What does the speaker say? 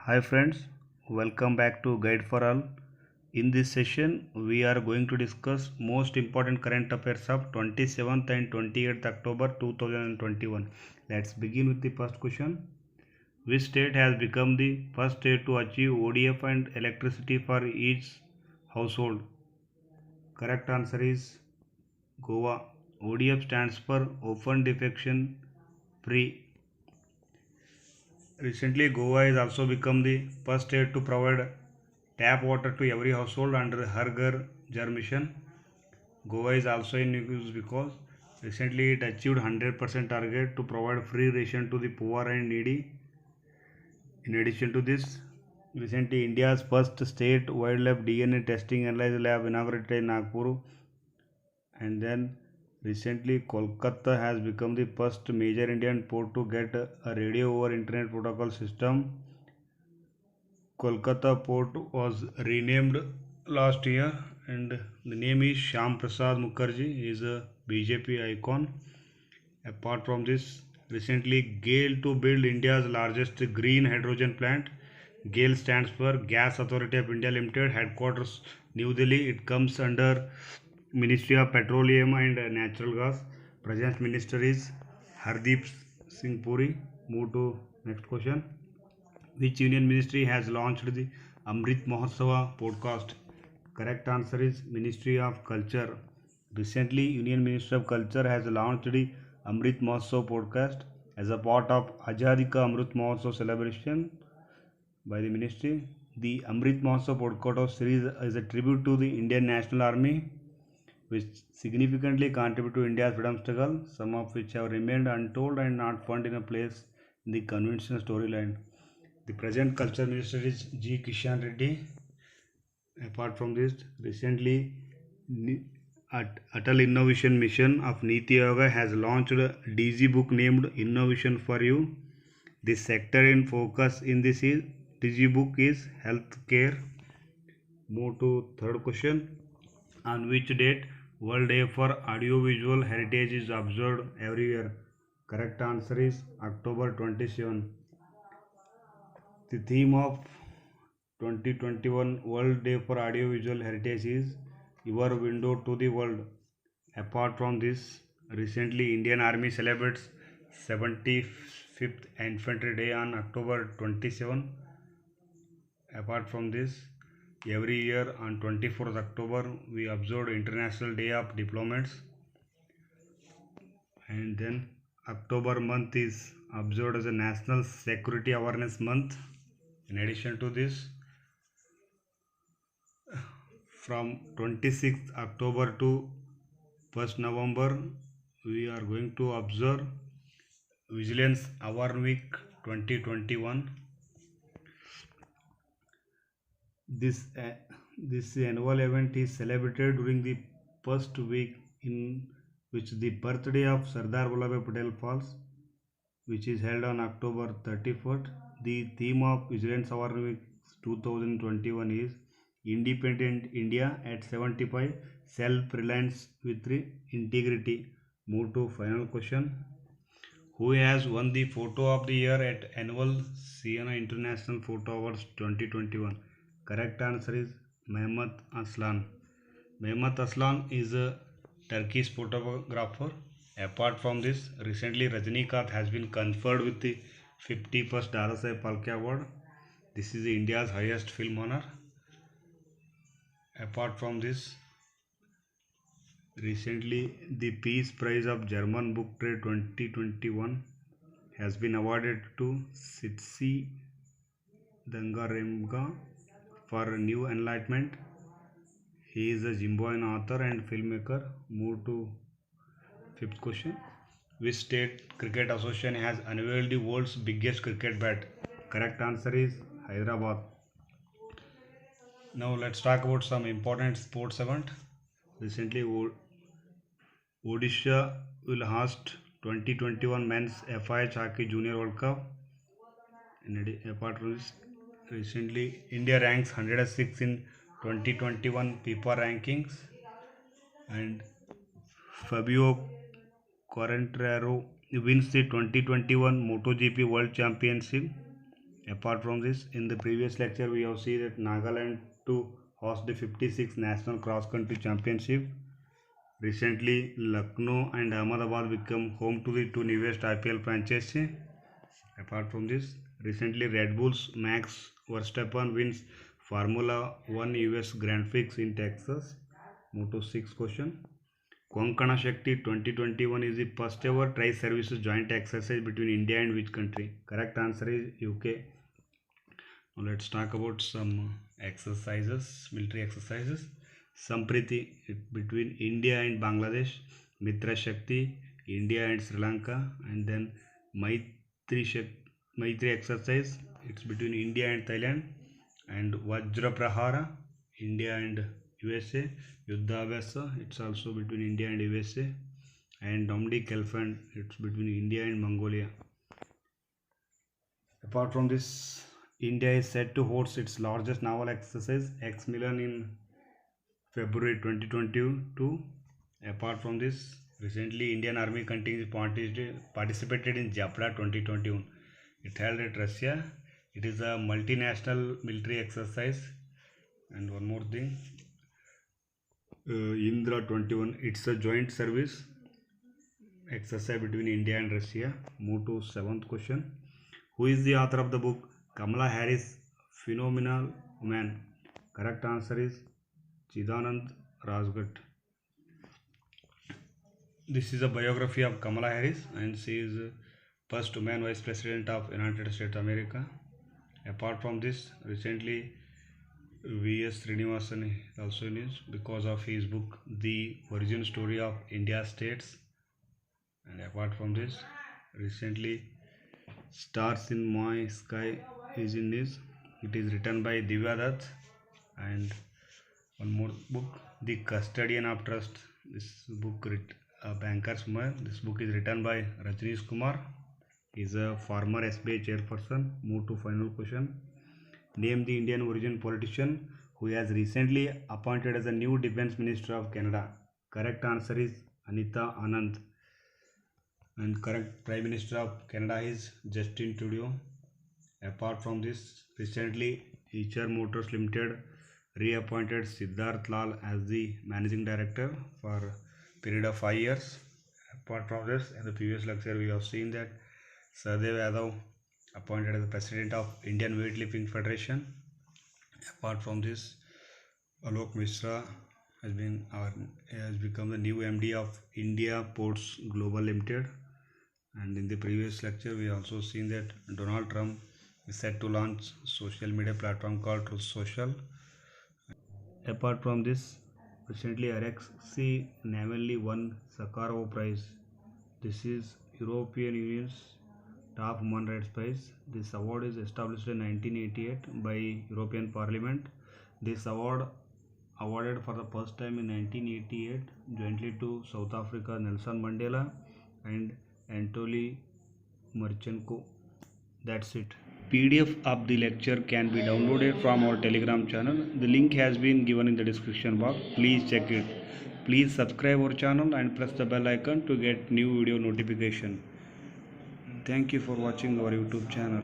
Hi friends, welcome back to Guide for All. In this session, we are going to discuss most important current affairs of 27th and 28th October 2021. Let's begin with the first question. Which state has become the first state to achieve ODF and electricity for each household? Correct answer is Goa. ODF stands for Open Defecation Free. Recently, Goa has also become the first state to provide tap water to every household under Har Ghar Jal Mission. Goa is also in news because recently it achieved 100% target to provide free ration to the poor and needy. In addition to this, recently India's first state wildlife DNA testing analysis lab inaugurated in Nagpur, and then recently Kolkata has become the first major Indian port to get a radio over internet protocol system. Kolkata port was renamed last year and the name is Shyam Prasad Mukherjee. He is a BJP icon. Apart from this, recently GAIL to build India's largest green hydrogen plant. GAIL stands for Gas Authority of India Limited, headquarters New Delhi. It comes under Ministry of Petroleum and Natural Gas. Present Minister is Hardeep Singh Puri. Move to next question. Which union ministry has launched the Amrit Mahotsava podcast? Correct answer is Ministry of Culture. Recently, Union Ministry of Culture has launched the Amrit Mahotsav podcast as a part of Azadi Ka Amrit Mahotsav celebration by the ministry. The Amrit Mahotsav podcast series is a tribute to the Indian National Army, which significantly contribute to India's freedom struggle, some of which have remained untold and not found in a place in the conventional storyline. The present culture minister is G. Kishan Reddy. Apart from this, recently Atal Innovation Mission of Niti Aayog has launched a DG book named Innovation for You. The sector in focus in this is DG book is healthcare. Move to third question. On which date World Day for Audiovisual Heritage is observed every year? Correct answer is October 27. The theme of 2021 World Day for Audiovisual Heritage is Your Window to the World. Apart from this, recently Indian Army celebrates 75th Infantry Day on October 27. Apart from this, every year on 24th October we observe International Day of Diplomats, and then October month is observed as a National Security Awareness Month. In addition to this, from 26th October to 1st November, we are going to observe Vigilance Award Week 2021. This annual event is celebrated during the first week in which the birthday of Sardar Vallabhbhai Patel falls, which is held on October 31st. The theme of Vigilance Award Week 2021 is Independent India at 75, Self-Reliance with Integrity. Move to final question. Who has won the Photo of the Year at annual Siena International Photo Awards 2021? Correct answer is Mehmet Aslan. Mehmet Aslan is a Turkish photographer. Apart from this, recently Rajinikanth has been conferred with the 51st Dadasaheb Phalke Award. This is India's highest film honor. Apart from this, recently the Peace Prize of German Book Trade 2021 has been awarded to Sitsi Dangaremga for New Enlightenment. He is a Zimbabwean author and filmmaker. Move to fifth question. Which state cricket association has unveiled the world's biggest cricket bat? Correct answer is Hyderabad. Now let's talk about some important sports event. Recently, Odisha will host 2021 Men's FIH Hockey Junior World Cup. Apart from this, recently India ranks 106 in 2021 FIFA rankings, and Fabio Quartararo wins the 2021 MotoGP World Championship. Apart from this, in the previous lecture we have seen that Nagaland to host the 56th National Cross Country Championship. Recently, Lucknow and Ahmedabad become home to the two newest IPL franchises. Apart from this, recently Red Bull's Max Verstappen wins Formula 1 US Grand Prix in Texas. Move to 6th question. Konkana Shakti 2021 is the first ever tri-services joint exercise between India and which country? Correct answer is UK. Now let's talk about some exercises, military exercises. Sampriti between India and Bangladesh, Mitra Shakti India and Sri Lanka, and then Maitri exercise, it's between India and Thailand, and Vajra Prahara India and USA, Yuddha Abhyasa, it's also between India and USA, and Dominic Elephant, it's between India and Mongolia. Apart from this, India is set to host its largest naval exercise, X-Milan, in February 2022. Apart from this, recently Indian Army contingent participated in Japra 2021. It held at Russia. It is a multinational military exercise. And one more thing, Indra 21, it's a joint service exercise between India and Russia. Move to 7th question. Who is the author of the book Kamala Harris Phenomenal Woman? Correct answer is Chidanand Rajgat. This is a biography of Kamala Harris, and she is first woman vice president of United States of America. Apart from this, recently V.S. Srinivasan also in news because of his book The Origin Story of India States. And apart from this, recently Stars in My Sky is in news. It is written by Divya Dutt. And one more book, The Custodian of Trust. This book, Banker's Woman. This book is written by Rajneesh Kumar. He is a former SBI chairperson. Move to final question. Name the Indian origin politician who has recently appointed as a new Defence Minister of Canada. Correct answer is Anita Anand. And correct Prime Minister of Canada is Justin Trudeau. Apart from this, recently Eicher Motors Limited reappointed Siddharth Lal as the Managing Director for a period of 5 years. Apart from this, in the previous lecture we have seen that Sahadev Yadav appointed as the President of Indian Weightlifting Federation. Apart from this, Alok Mishra has become the new MD of India Ports Global Limited. And in the previous lecture we also seen that Donald Trump is set to launch social media platform called Truth Social. Apart from this, recently Alexei Navalny won Sakharov Prize. This is European Union's top human rights prize. This award is established in 1988 by European Parliament. This award awarded for the first time in 1988 jointly to South Africa Nelson Mandela and Anatoly Marchenko. That's it. PDF of the lecture can be downloaded from our Telegram channel. The link has been given in the description box. Please check it. Please subscribe our channel and press the bell icon to get new video notification. Thank you for watching our YouTube channel.